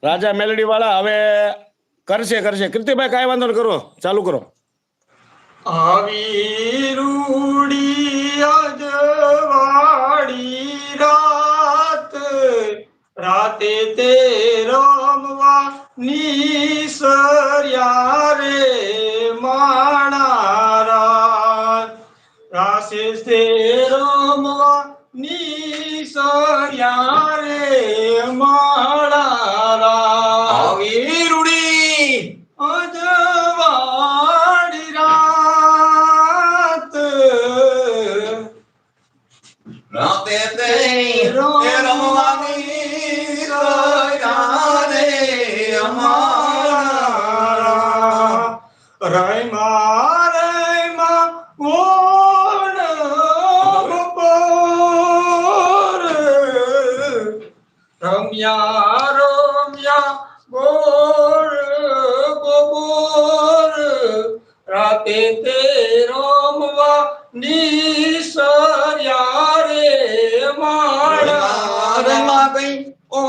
રાજા મેલડી વાળા હવે કરશે કીર્તિભાઈ કાંઈ વાંધો ન કરો, ચાલુ કરો. આવી રૂડી અજવાળી રાત, રાતે તે રમવા નીસર્યા રે માણા રાત, રાસે તે રમવા નીસર્યા રે માણા રાત. આવી રૂડી અજવાળી રાત, રાતે તે રમવાની રહ્યા રે અમારા. રૈમા કોણ બપોર, રમ્યા ગોળ બપોર, રાતે તે રમવા નીસર્યા રે માણા. રમવા ગઈ ઓ